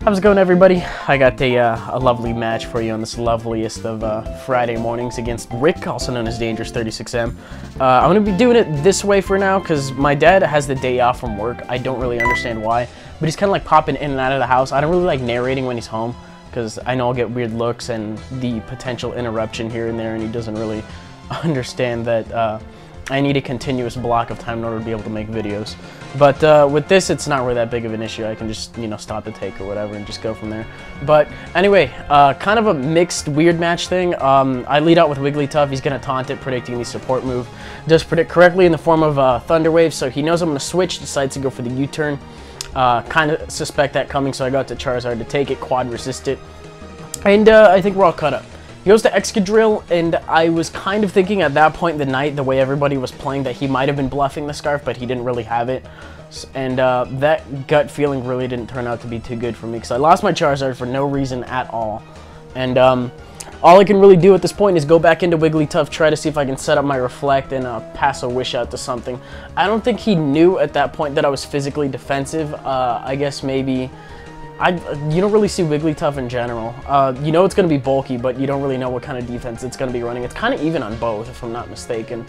How's it going, everybody? I got a lovely match for you on this loveliest of Friday mornings against Rick, also known as Dangerous36M. I'm going to be doing it this way for now because my dad has the day off from work. I don't really understand why, but he's kind of like popping in and out of the house. I don't really like narrating when he's home because I know I'll get weird looks and the potential interruption here and there, and he doesn't really understand that I need a continuous block of time in order to be able to make videos. But with this, it's not really that big of an issue. I can just, stop the take or whatever and just go from there. But anyway, kind of a mixed weird match thing. I lead out with Wigglytuff. He's going to taunt it, predicting the support move. Does predict correctly in the form of Thunder Wave, so he knows I'm going to switch, decides to go for the U-turn. Kind of suspect that coming, so I got to Charizard to take it, quad resist it. And I think we're all caught up. He goes to Excadrill, and I was kind of thinking at that point in the night, the way everybody was playing, that he might have been bluffing the Scarf, but he didn't really have it. And that gut feeling really didn't turn out to be too good for me, because I lost my Charizard for no reason at all. And all I can really do at this point is go back into Wigglytuff, try to see if I can set up my Reflect and pass a Wish out to something. I don't think he knew at that point that I was physically defensive. I guess maybe... you don't really see Wigglytuff in general. You know it's going to be bulky, but you don't really know what kind of defense it's going to be running. It's kind of even on both, if I'm not mistaken.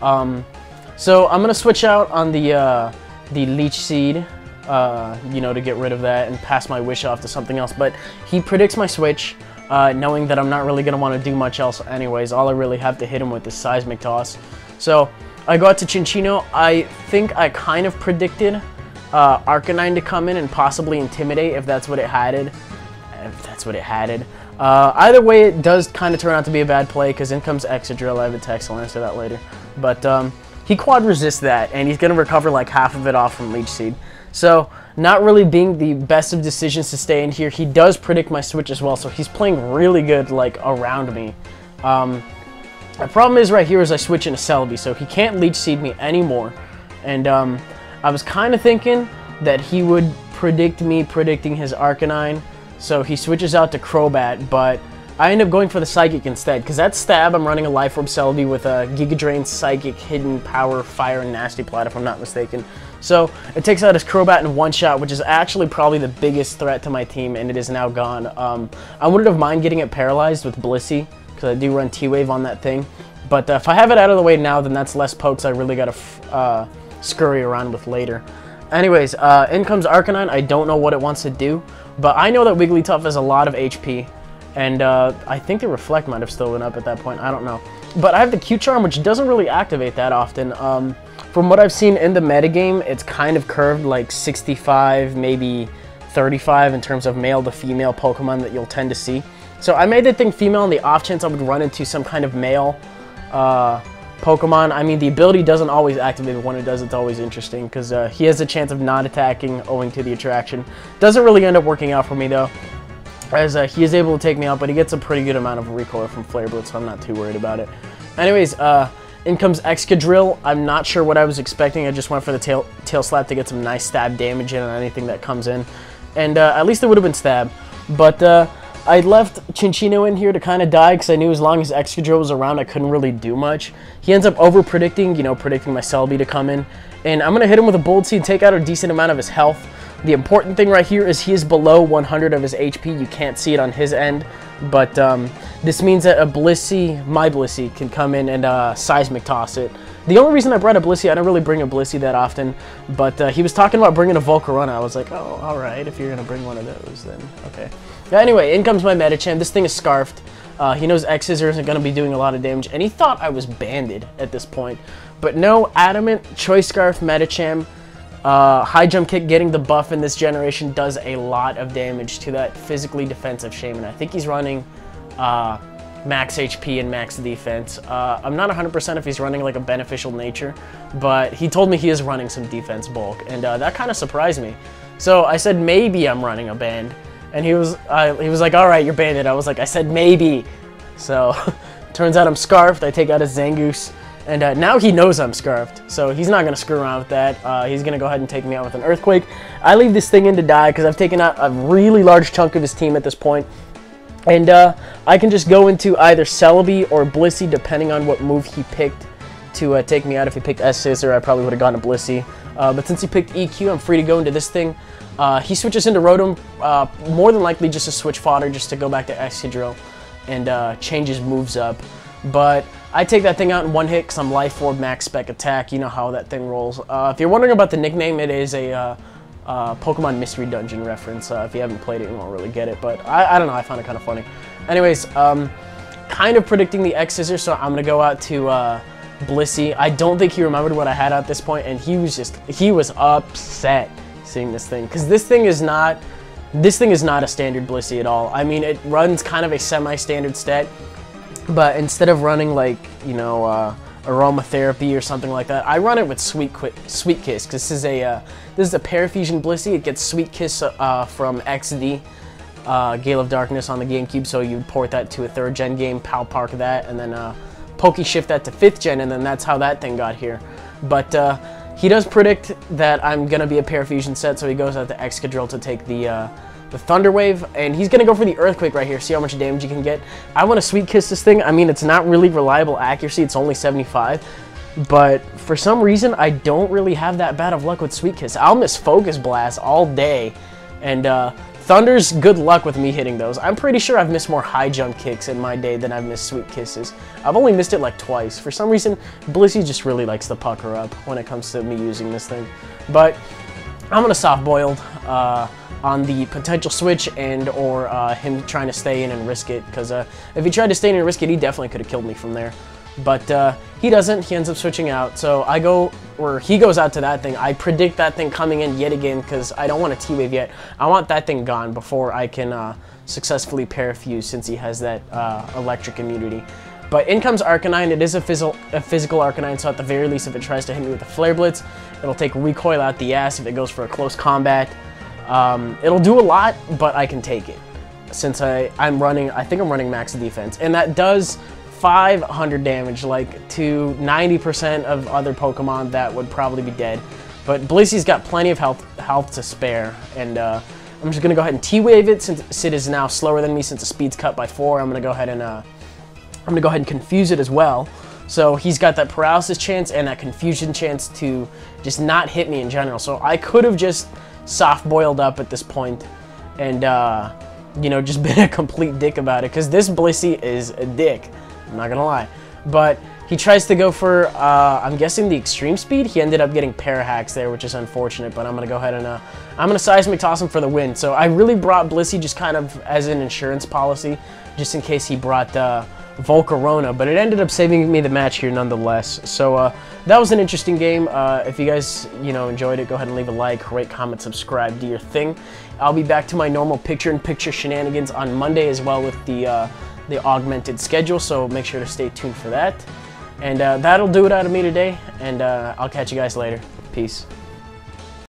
So I'm going to switch out on the Leech Seed, to get rid of that and pass my Wish off to something else. But he predicts my switch, knowing that I'm not really going to want to do much else anyways. All I really have to hit him with is Seismic Toss. So I go out to Chinchino. I think I kind of predicted Arcanine to come in and possibly Intimidate if that's what it had. Either way, it does kind of turn out to be a bad play because in comes Excadrill. I have a text, I'll answer that later. But he quad resists that, and he's going to recover like half of it off from Leech Seed. So not really being the best of decisions to stay in here. He does predict my switch as well, so he's playing really good like around me. The problem is right here is I switch into Celebi, so he can't Leech Seed me anymore. And I was kind of thinking that he would predict me predicting his Arcanine, so he switches out to Crobat, but I end up going for the Psychic instead, because that stab I'm running a Life Orb Celebi with a Giga Drain, Psychic, Hidden Power, Fire, and Nasty Plot, if I'm not mistaken. So it takes out his Crobat in one shot, which is actually probably the biggest threat to my team, and it is now gone. I wouldn't have mind getting it paralyzed with Blissey, because I do run T-Wave on that thing, but if I have it out of the way now, then that's less pokes I really got to scurry around with later. Anyways, in comes Arcanine. I don't know what it wants to do, but I know that Wigglytuff has a lot of HP, and I think the Reflect might have still been up at that point. I don't know. But I have the Q-Charm, which doesn't really activate that often. From what I've seen in the metagame, it's kind of curved like 65, maybe 35 in terms of male to female Pokemon that you'll tend to see. So I made that thing female on the off chance I would run into some kind of male Pokemon. I mean, the ability doesn't always activate, but when it does, it's always interesting because he has a chance of not attacking owing to the attraction. Doesn't really end up working out for me though, as he is able to take me out, but he gets a pretty good amount of recoil from Flare Blitz, so I'm not too worried about it. Anyways, in comes Excadrill. I'm not sure what I was expecting. I just went for the tail slap to get some nice stab damage in on anything that comes in, and at least it would have been stab, but I left Chinchino in here to kind of die because I knew as long as Excadrill was around, I couldn't really do much. He ends up over-predicting, predicting my Celebi to come in. And I'm going to hit him with a Bold Seed, take out a decent amount of his health. The important thing right here is he is below 100 of his HP. You can't see it on his end. But this means that a Blissey, my Blissey, can come in and Seismic Toss it. The only reason I brought a Blissey, I don't really bring a Blissey that often, but he was talking about bringing a Volcarona. I was like, oh, alright, if you're going to bring one of those, then okay. Anyway, in comes my Medicham. This thing is Scarfed. He knows X-Scissor isn't going to be doing a lot of damage, and he thought I was banded at this point. But no, Adamant, Choice Scarf, Medicham, High Jump Kick getting the buff in this generation does a lot of damage to that physically defensive Shaman. I think he's running max HP and max defense. I'm not 100% if he's running like a Beneficial Nature, but he told me he is running some defense bulk, and that kind of surprised me. So I said maybe I'm running a band, and he was like, all right, you're banded. I was like, I said maybe. So turns out I'm Scarfed. I take out a Zangoose, and now he knows I'm Scarfed, so he's not going to screw around with that. He's going to go ahead and take me out with an Earthquake. I leave this thing in to die because I've taken out a really large chunk of his team at this point. And I can just go into either Celebi or Blissey, depending on what move he picked to take me out. If he picked S-Scissor, I probably would have gone to Blissey. But since he picked EQ, I'm free to go into this thing. He switches into Rotom, more than likely just a switch fodder, just to go back to Excadrill and change his moves up. But I take that thing out in one hit because I'm Life Orb, Max Spec Attack. You know how that thing rolls. If you're wondering about the nickname, it is a Pokemon Mystery Dungeon reference. If you haven't played it, you won't really get it. But I don't know, I found it kind of funny. Anyways, kind of predicting the X-Scissor, so I'm going to go out to Blissey. I don't think he remembered what I had at this point, and he was upset seeing this thing. Because this thing is not a standard Blissey at all. I mean, it runs kind of a semi-standard stat. But instead of running like, you know, aromatherapy or something like that, I run it with Sweet Kiss, because this is a Parafusion Blissey. It gets Sweet Kiss from XD, Gale of Darkness on the GameCube, so you port that to a 3rd gen game, PAL Park that, and then Poke Shift that to 5th gen, and then that's how that thing got here. But he does predict that I'm gonna be a Parafusion set, so he goes out to Excadrill to take the Thunder Wave, and he's gonna go for the Earthquake right here. See how much damage you can get. I want to Sweet Kiss this thing. I mean, it's not really reliable accuracy. It's only 75, but for some reason, I don't really have that bad of luck with Sweet Kiss. I'll miss Focus Blast all day, and Thunder's good luck with me hitting those. I'm pretty sure I've missed more high jump kicks in my day than I've missed Sweet Kisses. I've only missed it like twice. For some reason, Blissey just really likes to pucker up when it comes to me using this thing. But I'm gonna soft boiled on the potential switch and or him trying to stay in and risk it, because if he tried to stay in and risk it, he definitely could have killed me from there. But he doesn't. He ends up switching out, so I go, or he goes out to that thing. I predict that thing coming in yet again because I don't want a T-Wave yet. I want that thing gone before I can successfully Parafuse, since he has that electric immunity. But in comes Arcanine. It is a physical Arcanine, so at the very least, if it tries to hit me with a Flare Blitz, it'll take Recoil out the ass if it goes for a close combat. It'll do a lot, but I can take it, since I think I'm running max defense, and that does 500 damage, like to 90% of other Pokemon that would probably be dead. But Blissey's got plenty of health to spare, and I'm just gonna go ahead and T-Wave it, since it is now slower than me, since the speed's cut by 4. I'm gonna go ahead and confuse it as well. So he's got that paralysis chance and that confusion chance to just not hit me in general. So I could have just soft boiled up at this point and you know, just been a complete dick about it, because this Blissey is a dick, I'm not gonna lie. But he tries to go for I'm guessing the extreme speed. He ended up getting Parahacks there, which is unfortunate, but I'm gonna go ahead and I'm gonna Seismic Toss him for the win. So I really brought Blissey just kind of as an insurance policy, just in case he brought Volcarona, but it ended up saving me the match here nonetheless. So that was an interesting game. If you guys, you know, enjoyed it, go ahead and leave a like, rate, comment, subscribe, do your thing. I'll be back to my normal picture-in-picture shenanigans on Monday as well with the augmented schedule, so make sure to stay tuned for that. And that'll do it out of me today, and I'll catch you guys later. Peace.